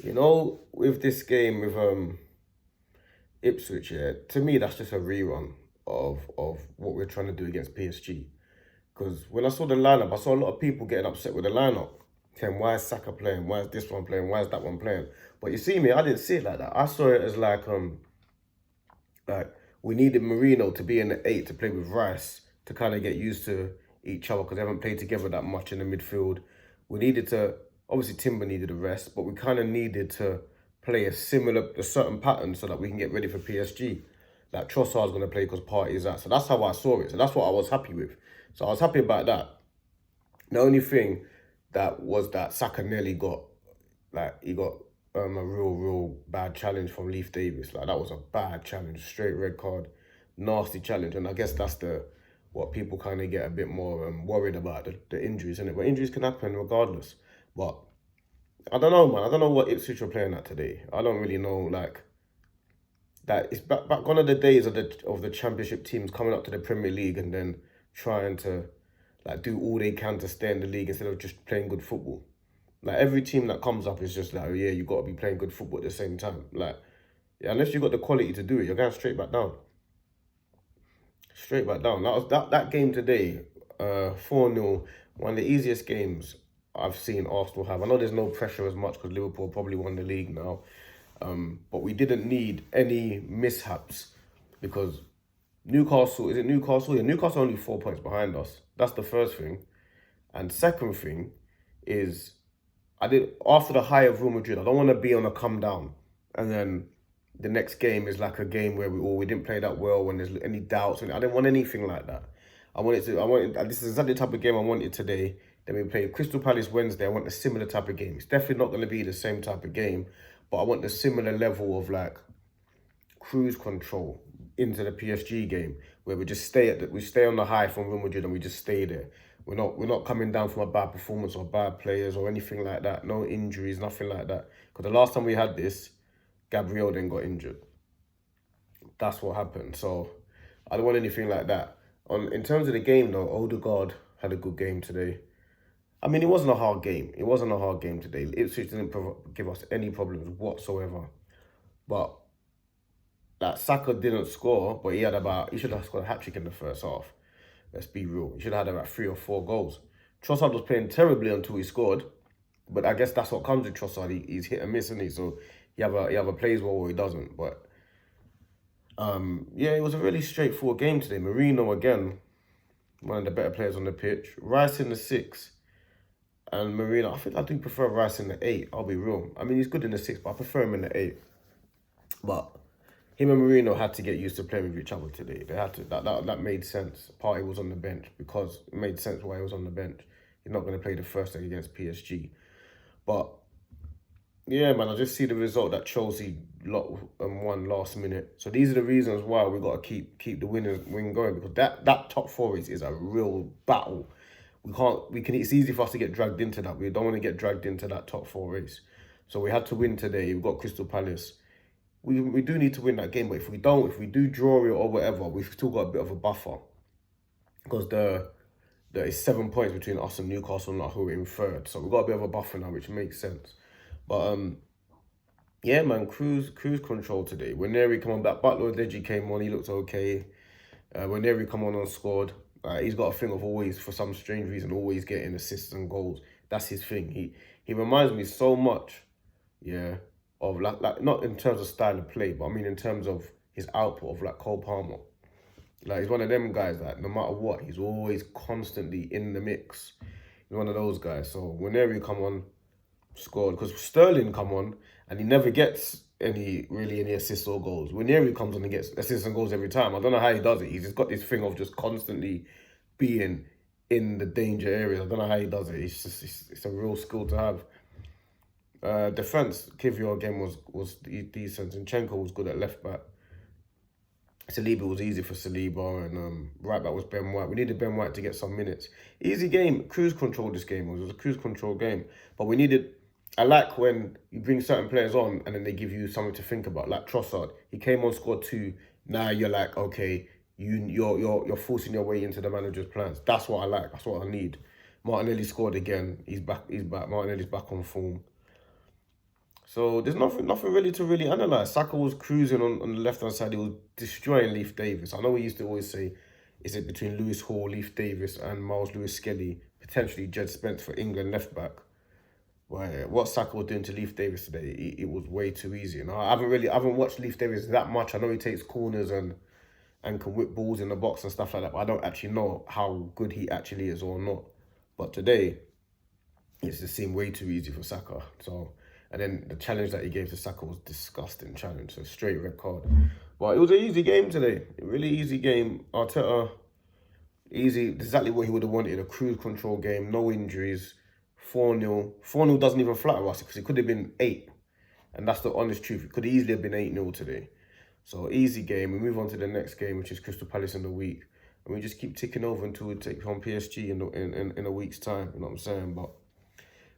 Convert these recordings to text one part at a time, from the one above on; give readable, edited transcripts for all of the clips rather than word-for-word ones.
You know, with this game with Ipswich, yeah, to me that's just a rerun of what we're trying to do against PSG. Because when I saw the lineup, I saw a lot of people getting upset with the lineup, saying why is Saka playing, why is this one playing, why is that one playing. But you see me, I didn't see it like that. I saw it as like we needed Marino to be in the 8 to play with Rice to kind of get used to each other because they haven't played together that much in the midfield. We needed to, obviously Timber needed a rest, but we kind of needed to play a certain pattern so that we can get ready for PSG. Like Trossard's going to play because Partey's out. So that's how I saw it. So that's what I was happy with. So I was happy about that. The only thing that was that Saka nearly got, like, he got a real bad challenge from Leif Davis. Like, that was a bad challenge, straight red card, nasty challenge. And I guess that's what people kind of get a bit more worried about, the injuries, innit? But injuries can happen regardless. But I don't know, man. I don't know what Ipswich are playing at today. I don't really know, like, that it's back one of the days of the championship teams coming up to the Premier League and then trying to like do all they can to stay in the league instead of just playing good football. Like every team that comes up is just like, oh yeah, you got to be playing good football at the same time. Like, yeah, unless you got the quality to do it, you're going straight back down. Straight back down. That game today, 4-0, one of the easiest games I've seen Arsenal have. I know there's no pressure as much because Liverpool probably won the league now. But we didn't need any mishaps because Newcastle, is it Newcastle? Yeah, Newcastle only 4 points behind us. That's the first thing. And second thing is, after the high of Real Madrid, I don't want to be on a come down. And then the next game is like a game where we didn't play that well when there's any doubts. And I didn't want anything like that. This is exactly the type of game I wanted today. Then we play Crystal Palace Wednesday. I want a similar type of game. It's definitely not going to be the same type of game, but I want the similar level of like cruise control into the PSG game where we just we stay on the high from Real Madrid and we just stay there. We're not coming down from a bad performance or bad players or anything like that. No injuries, nothing like that. Because the last time we had this, Gabriel then got injured. That's what happened. So I don't want anything like that. In terms of the game though, Odegaard had a good game today. I mean, it wasn't a hard game. It wasn't a hard game today. Ipswich didn't give us any problems whatsoever. But that Saka didn't score, but he should have scored a hat-trick in the first half. Let's be real. He should have had about 3 or 4 goals. Trossard was playing terribly until he scored. But I guess that's what comes with Trossard. He's hit and miss, isn't he? So he either plays well or he doesn't. But yeah, it was a really straightforward game today. Marino again, one of the better players on the pitch. Rice in the 6. And Marino, I think I do prefer Rice in the 8. I'll be real. I mean, he's good in the 6, but I prefer him in the 8. But him and Marino had to get used to playing with each other today. They had to. That made sense. Partey was on the bench because it made sense why he was on the bench. He's not going to play the first leg against PSG. But yeah, man, I just see the result that Chelsea won last minute. So these are the reasons why we got to keep the win going, because that top 4 is a real battle. It's easy for us to get dragged into that. We don't want to get dragged into that top 4 race. So we had to win today. We've got Crystal Palace. We do need to win that game, but if we do draw it or whatever, we've still got a bit of a buffer. Because there is 7 points between us and Newcastle now, who are in 3rd. So we've got a bit of a buffer now, which makes sense. But yeah, man, cruise control today. When Neri come on, that Butler Deji came on, he looked okay. When Neri come on and scored, he's got a thing of always, for some strange reason, always getting assists and goals. That's his thing. He reminds me so much, yeah, of like not in terms of style of play, but I mean in terms of his output of like Cole Palmer. Like, he's one of them guys that no matter what, he's always constantly in the mix. He's one of those guys. So whenever he come on, scored, because Sterling come on and he never gets any assists or goals. Whenever he comes on and gets assists and goals every time. I don't know how he does it. He's just got this thing of just constantly being in the danger areas. I don't know how he does it. It's a real skill to have. Defense, Kivior again was decent. Zinchenko was good at left back. Saliba was easy for Saliba, and right back was Ben White. We needed Ben White to get some minutes. Easy game, cruise control. This game was a cruise control game, but we needed. I like when you bring certain players on and then they give you something to think about. Like Trossard, he came on, scored 2. Now you're like, okay, you're forcing your way into the manager's plans. That's what I like. That's what I need. Martinelli scored again. He's back. Martinelli's back on form. So there's nothing really to really analyse. Saka was cruising on the left-hand side. He was destroying Leif Davis. I know we used to always say, is it between Lewis Hall, Leif Davis and Miles Lewis-Skelly, potentially Jed Spence for England left-back. Well, what Saka was doing to Leif Davis today, it was way too easy. And I haven't watched Leif Davis that much. I know he takes corners and can whip balls in the box and stuff like that, but I don't actually know how good he actually is or not. But today, it just seemed way too easy for Saka. So, and then the challenge that he gave to Saka was disgusting challenge. So straight red card. But it was an easy game today. A really easy game. Arteta, easy, exactly what he would have wanted. A cruise control game, no injuries, 4-0. 4-0 doesn't even flatter us because it could have been 8. And that's the honest truth. It could easily have been 8-0 today. So easy game. We move on to the next game, which is Crystal Palace in the week. And we just keep ticking over until we take on PSG in a week's time. You know what I'm saying? But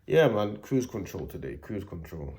yeah, man, cruise control today. Cruise control.